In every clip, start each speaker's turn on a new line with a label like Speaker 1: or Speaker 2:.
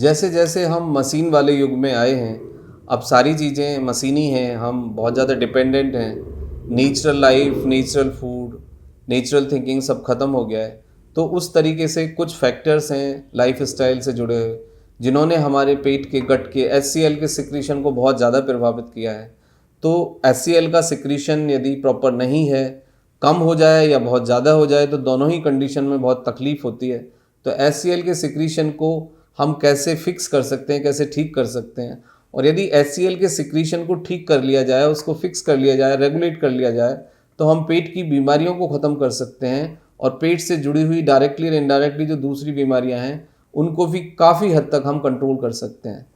Speaker 1: जैसे जैसे हम मशीन वाले युग में आए हैं, अब सारी चीज़ें मशीनी हैं, हम बहुत ज़्यादा डिपेंडेंट हैं। Natural life, natural food, natural thinking सब खत्म हो गया है। तो उस तरीके से कुछ फैक्टर्स हैं लाइफ स्टाइल से जुड़े हुए, जिन्होंने हमारे पेट के गट के HCl के सिक्रीशन को बहुत ज़्यादा प्रभावित किया है। तो HCl का सिक्रीशन यदि प्रॉपर नहीं है, कम हो जाए या बहुत ज़्यादा हो जाए, तो दोनों ही कंडीशन में बहुत तकलीफ होती है। तो HCl के सिक्रीशन को हम कैसे फिक्स कर सकते हैं, कैसे ठीक कर सकते हैं, और यदि HCl के सिक्रीशन को ठीक कर लिया जाए, उसको फिक्स कर लिया जाए, रेगुलेट कर लिया जाए, तो हम पेट की बीमारियों को ख़त्म कर सकते हैं। और पेट से जुड़ी हुई डायरेक्टली और इनडायरेक्टली जो दूसरी बीमारियां हैं, उनको भी काफ़ी हद तक हम कंट्रोल कर सकते हैं।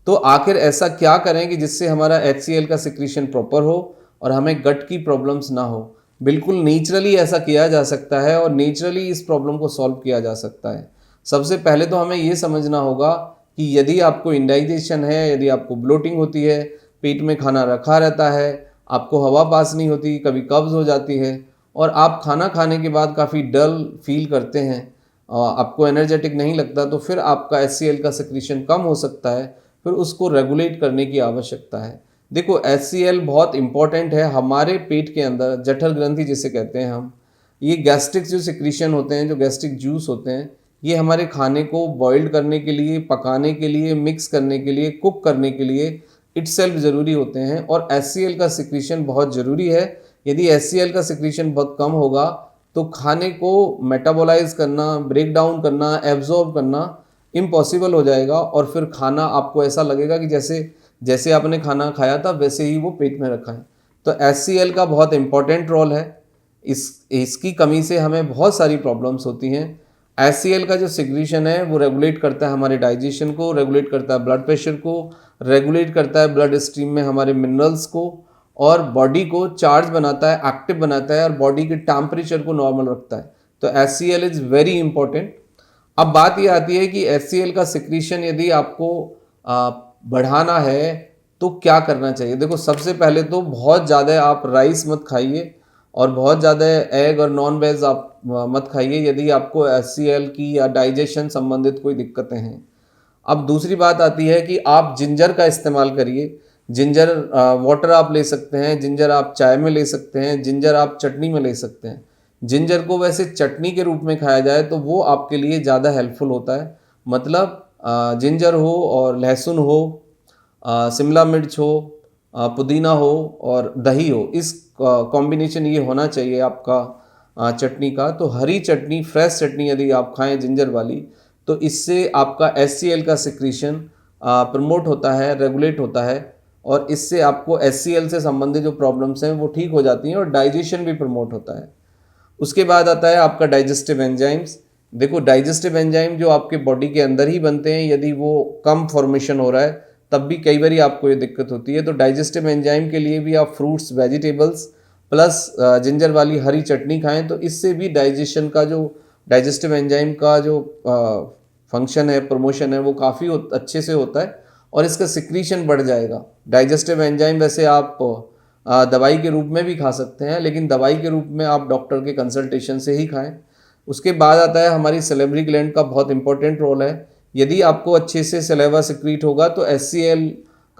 Speaker 1: तो आखिर ऐसा क्या करें कि जिससे हमारा HCl का सिक्रीशन प्रॉपर हो और हमें गट की प्रॉब्लम्स ना हो। बिल्कुल नेचुरली ऐसा किया जा सकता है और नेचुरली इस प्रॉब्लम को सॉल्व किया जा सकता है। सबसे पहले तो हमें ये समझना होगा कि यदि आपको इंडाइजेशन है, यदि आपको ब्लोटिंग होती है, पेट में खाना रखा रहता है, आपको हवा पास नहीं होती, कभी कब्ज़ हो जाती है, और आप खाना खाने के बाद काफ़ी डल फील करते हैं, आपको एनर्जेटिक नहीं लगता, तो फिर आपका HCl का सिक्रीशन कम हो सकता है। फिर उसको रेगुलेट करने की आवश्यकता है। देखो, HCl बहुत इंपॉर्टेंट है हमारे पेट के अंदर, जठर ग्रंथि जिसे कहते हैं हम। ये गैस्ट्रिक जो सिक्रीशन होते हैं, जो गैस्ट्रिक जूस होते हैं, ये हमारे खाने को बॉइल्ड करने के लिए, पकाने के लिए, मिक्स करने के लिए, कुक करने के लिए इटसेल्फ ज़रूरी होते हैं। और HCl का सिक्रीशन बहुत ज़रूरी है। यदि HCl का सिक्रीशन बहुत कम होगा तो खाने को मेटाबोलाइज करना, ब्रेक डाउन करना, एब्जॉर्ब करना इम्पॉसिबल हो जाएगा, और फिर खाना आपको ऐसा लगेगा कि जैसे जैसे आपने खाना खाया था वैसे ही वो पेट में रखा है। तो HCl का बहुत इंपॉर्टेंट रोल है। इसकी कमी से हमें बहुत सारी प्रॉब्लम्स होती हैं। HCl का जो सिक्रीशन है वो रेगुलेट करता है हमारे डाइजेशन को, रेगुलेट करता है ब्लड प्रेशर को, रेगुलेट करता है ब्लड स्ट्रीम में हमारे मिनरल्स को, और बॉडी को चार्ज बनाता है, एक्टिव बनाता है, और बॉडी के टेम्परेचर को नॉर्मल रखता है। तो HCl इज़ वेरी इंपॉर्टेंट। अब बात ये आती है कि HCl का सिक्रीशन यदि आपको बढ़ाना है तो क्या करना चाहिए। देखो, सबसे पहले तो बहुत ज़्यादा आप राइस मत खाइए, और बहुत ज़्यादा एग और नॉन वेज आप मत खाइए यदि आपको HCl की या डाइजेशन संबंधित कोई दिक्कतें हैं। अब दूसरी बात आती है कि आप जिंजर का इस्तेमाल करिए। जिंजर वाटर आप ले सकते हैं, जिंजर आप चाय में ले सकते हैं, जिंजर आप चटनी में ले सकते हैं। जिंजर को वैसे चटनी के रूप में खाया जाए तो वो आपके लिए ज़्यादा हेल्पफुल होता है। मतलब जिंजर हो और लहसुन हो, शिमला मिर्च हो, पुदीना हो और दही हो, इस कॉम्बिनेशन ये होना चाहिए आपका चटनी का। तो हरी चटनी, फ्रेश चटनी यदि आप खाएं जिंजर वाली, तो इससे आपका HCl का सिक्रीशन प्रमोट होता है, रेगुलेट होता है, और इससे आपको HCl से संबंधित जो प्रॉब्लम्स हैं वो ठीक हो जाती हैं, और डाइजेशन भी प्रमोट होता है। उसके बाद आता है आपका डाइजेस्टिव एंजाइम्स। देखो, डाइजेस्टिव एंजाइम जो आपके बॉडी के अंदर ही बनते हैं, यदि वो कम फॉर्मेशन हो रहा है तब भी कई बार आपको ये दिक्कत होती है। तो डाइजेस्टिव एंजाइम के लिए भी आप फ्रूट्स, वेजिटेबल्स प्लस जिंजर वाली हरी चटनी खाएं, तो इससे भी डाइजेशन का जो डाइजेस्टिव एंजाइम का जो फंक्शन है, प्रमोशन है, वो काफ़ी अच्छे से होता है, और इसका सिक्रीशन बढ़ जाएगा। डाइजेस्टिव एंजाइम वैसे आप दवाई के रूप में भी खा सकते हैं, लेकिन दवाई के रूप में आप डॉक्टर के कंसल्टेशन से ही खाएं। उसके बाद आता है हमारी सैलिवरी ग्लैंड का बहुत इंपॉर्टेंट रोल है। यदि आपको अच्छे से सलेवा सिक्रीट होगा तो HCl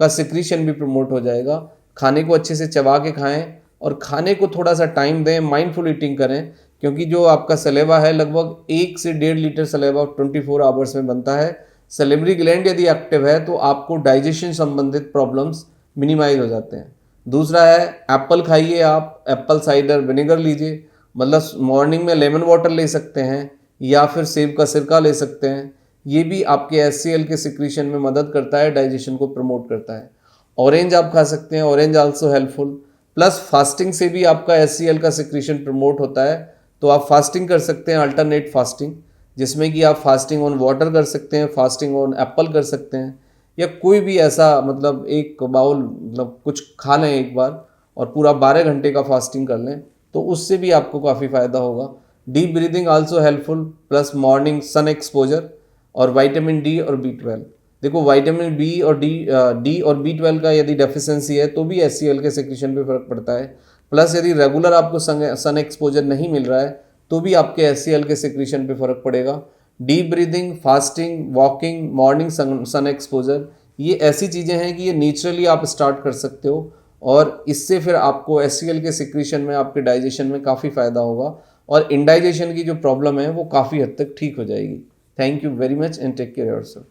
Speaker 1: का सिक्रीशन भी प्रमोट हो जाएगा। खाने को अच्छे से चबा के खाएं, और खाने को थोड़ा सा टाइम दें, माइंडफुल ईटिंग करें, क्योंकि जो आपका सलेवा है लगभग 1 से 1.5 लीटर सलेवा 24 आवर्स में बनता है। सैलिवरी ग्लैंड यदि एक्टिव है तो आपको डाइजेशन संबंधित प्रॉब्लम्स मिनिमाइज हो जाते हैं। दूसरा है, एप्पल खाइए, आप एप्पल साइडर विनेगर लीजिए। मतलब मॉर्निंग में लेमन वाटर ले सकते हैं, या फिर सेब का सिरका ले सकते हैं। ये भी आपके HCl के सिक्रीशन में मदद करता है, डाइजेशन को प्रमोट करता है। ऑरेंज आप खा सकते हैं, orange also helpful. Plus fasting से भी आपका HCl का सिक्रीशन प्रमोट होता है। तो आप फास्टिंग कर सकते हैं, अल्टरनेट फास्टिंग, जिसमें कि आप फास्टिंग ऑन वाटर कर सकते हैं, फास्टिंग ऑन एप्पल कर सकते हैं, या कोई भी ऐसा, मतलब एक बाउल, मतलब कुछ खा लें एक बार, और पूरा 12 घंटे का फास्टिंग कर लें, तो उससे भी आपको काफ़ी फ़ायदा होगा। Deep breathing also helpful, plus morning sun exposure, और विटामिन D और B12। देखो, विटामिन B और D और B12 का यदि डेफिशिएंसी है तो भी HCl के सिक्रीशन पे फर्क पड़ता है। प्लस यदि रेगुलर आपको सन एक्सपोजर नहीं मिल रहा है तो भी आपके HCl के सिक्रीशन पे फर्क पड़ेगा। Deep breathing, fasting, walking, morning sun exposure, ये ऐसी चीज़ें हैं कि ये नेचुरली आप स्टार्ट कर सकते हो और इससे फिर आपको HCl के सिक्रीशन में, आपके डाइजेशन में काफ़ी फ़ायदा होगा और इंडाइजेशन की जो प्रॉब्लम है वो काफ़ी हद तक ठीक हो जाएगी। Thank you very much and take care yourself.